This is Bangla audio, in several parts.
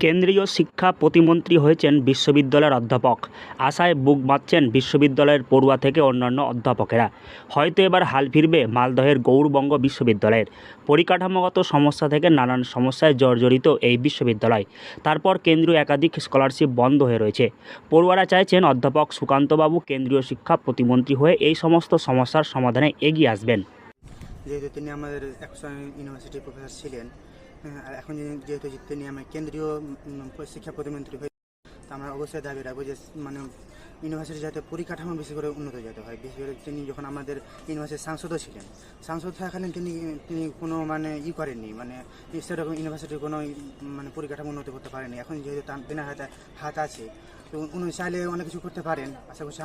কেন্দ্রীয় শিক্ষা প্রতিমন্ত্রী হয়েছেন বিশ্ববিদ্যালয়ের অধ্যাপক। আশায় বুক বাঁধছেন বিশ্ববিদ্যালয়ের পড়ুয়া থেকে অন্যান্য অধ্যাপকেরা। হয়তো এবার হাল ফিরবে মালদহের গৌড়বঙ্গ বিশ্ববিদ্যালয়ের। পরিকাঠামোগত সমস্যা থেকে নানান সমস্যায় জর্জরিত এই বিশ্ববিদ্যালয়। তারপর কেন্দ্রীয় একাধিক স্কলারশিপ বন্ধ হয়ে রয়েছে। পড়ুয়ারা চাইছেন অধ্যাপক সুকান্তবাবু কেন্দ্রীয় শিক্ষা প্রতিমন্ত্রী হয়ে এই সমস্ত সমস্যার সমাধানে এগিয়ে আসবেন। যেহেতু তিনি আমাদের ইউনিভার্সিটির প্রফেসর ছিলেন, আর এখন যেহেতু তিনি আমার কেন্দ্রীয় শিক্ষা প্রতিমন্ত্রী হয়ে, তা আমরা অবশ্যই দাবি রাখবো যে ইউনিভার্সিটি যাতে পরিকাঠামো বেশি করে উন্নত যাতে হয়। বিশেষ করে তিনি যখন আমাদের ইউনিভার্সিটির সাংসদও ছিলেন, সাংসদ থাকাকালীন তিনি কোনো করেননি, সেরকম ইউনিভার্সিটির কোনো পরিকাঠামো উন্নত করতে পারেনি। এখন যেহেতু তেনার হাত আছে, তো উনি চাইলে অনেক কিছু করতে পারেন। আশা করছি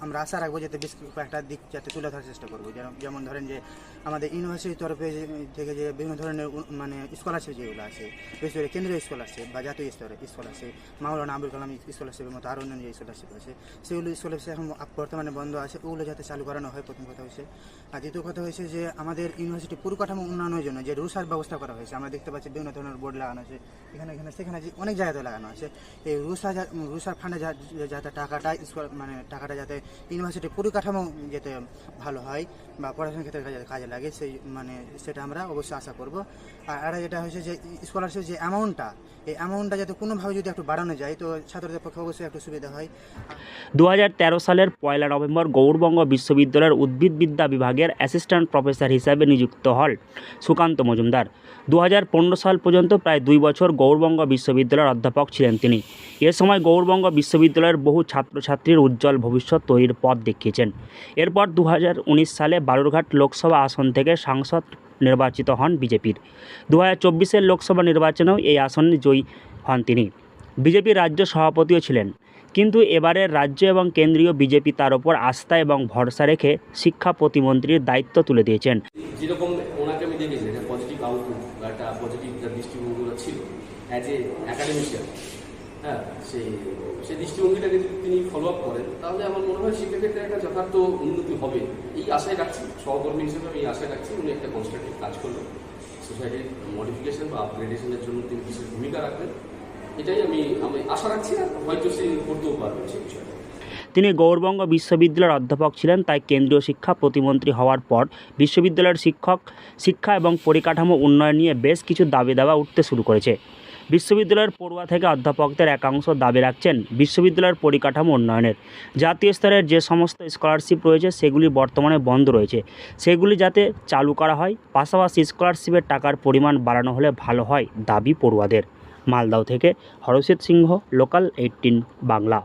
আমরা আশা রাখবো যাতে বেশ কয়েকটা দিক যাতে তুলে ধরার চেষ্টা করবো। যেমন ধরেন যে আমাদের ইউনিভার্সিটির তরফে থেকে যে বিভিন্ন ধরনের স্কলারশিপ যেগুলো আছে, বিশেষ করে কেন্দ্রীয় স্কলারশিপ বা জাতীয় স্তরের স্কলারশিপ, মাওলানা আবুল কালাম স্কলারশিপের মতো আরও অন্যান্য যে স্কলারশিপ আছে, সেগুলো স্কলারশিপ এখন বর্তমানে বন্ধ আছে, ওগুলো যাতে চালু করানো হয়, প্রথম কথা হয়েছে। আর দ্বিতীয় কথা হয়েছে যে আমাদের ইউনিভার্সিটি পরিকাঠামো উন্নয়নের জন্য যে রুসার ব্যবস্থা করা হয়েছে, আমরা দেখতে পাচ্ছি বিভিন্ন ধরনের বোর্ড লাগানো আছে, সেখানে অনেক জায়গাতে লাগানো আছে। এই রুসার ফান্ডে যাতে টাকাটা যাতে ইউনিভার্সিটির পরিকাঠামো যাতে ভালো হয় বা পড়াশোনার ক্ষেত্রে কাজে লাগে, সেটা আমরা অবশ্যই আশা করব। আর যেটা হয়েছে যে স্কলারশিপ যে এই অ্যামাউন্টটা যাতে কোনোভাবে যদি একটু বাড়ানো যায়, তো ছাত্রদের পক্ষে অবশ্যই একটু সুবিধা হয়। 2013 সালের 1 নভেম্বর গৌড়বঙ্গ বিশ্ববিদ্যালয়ের উদ্ভিদবিদ্যা বিভাগের অ্যাসিস্ট্যান্ট প্রফেসর হিসাবে নিযুক্ত হন সুকান্ত মজুমদার। 2015 সাল পর্যন্ত প্রায় 2 বছর গৌড়বঙ্গ বিশ্ববিদ্যালয়ের অধ্যাপক ছিলেন তিনি। এ সময় গৌড়বঙ্গ বিশ্ববিদ্যালয়ের বহু ছাত্রছাত্রীর উজ্জ্বল ভবিষ্যৎ তৈরির পথ দেখিয়েছেন। এরপর 2019 সালে বালুরঘাট লোকসভা আসন থেকে সাংসদ নির্বাচিত হন বিজেপির। 2024 লোকসভা নির্বাচনেও এই আসনে জয়ী হন তিনি। বিজেপির রাজ্য সভাপতিও ছিলেন। কিন্তু এবারের রাজ্য এবং কেন্দ্রীয় বিজেপি তার ওপর আস্থা এবং ভরসা রেখে শিক্ষা প্রতিমন্ত্রীর দায়িত্ব তুলে দিয়েছেন। যেরকম ওনাকে আমি দেখেছি যে পজিটিভ আউটলুক বা একটা পজিটিভ দৃষ্টিভঙ্গিগুলো ছিল অ্যাজ এ অ্যাকাডেমিশিয়ান, সেই দৃষ্টিভঙ্গিটাকে যদি তিনি ফলো আপ করেন, তাহলে আমার মনে হয় শিক্ষাক্ষেত্রে একটা যথার্থ উন্নতি হবে। এই আশায় রাখছি, সহকর্মী হিসেবে আমি এই আশায় রাখছি উনি একটা কনস্ট্রাকটিভ কাজ করবেন, সোসাইটির মডিফিকেশন বা আপগ্রেডেশনের জন্য তিনি বিশেষ ভূমিকা রাখবেন। এটাই আমি আশা রাখছি, আর হয়তো সে করতেও পারবেন সেই বিষয়টা। তিনি গৌড়বঙ্গ বিশ্ববিদ্যালয়ের অধ্যাপক ছিলেন, তাই কেন্দ্রীয় শিক্ষা প্রতিমন্ত্রী হওয়ার পর বিশ্ববিদ্যালয়ের শিক্ষা এবং পরিকাঠামো উন্নয়ন নিয়ে বেশ কিছু দাবি উঠতে শুরু করেছে। বিশ্ববিদ্যালয়ের পড়ুয়া থেকে অধ্যাপকদের একাংশ দাবি রাখছেন বিশ্ববিদ্যালয়ের পরিকাঠামো উন্নয়নের। জাতীয় স্তরের যে সমস্ত স্কলারশিপ রয়েছে সেগুলি বর্তমানে বন্ধ রয়েছে, সেগুলি যাতে চালু করা হয়। পাশাপাশি স্কলারশিপের টাকার পরিমাণ বাড়ানো হলে ভালো হয় দাবি পড়ুয়াদের। মালদহ থেকে হরষিত সিংহ, লোকাল 18 বাংলা।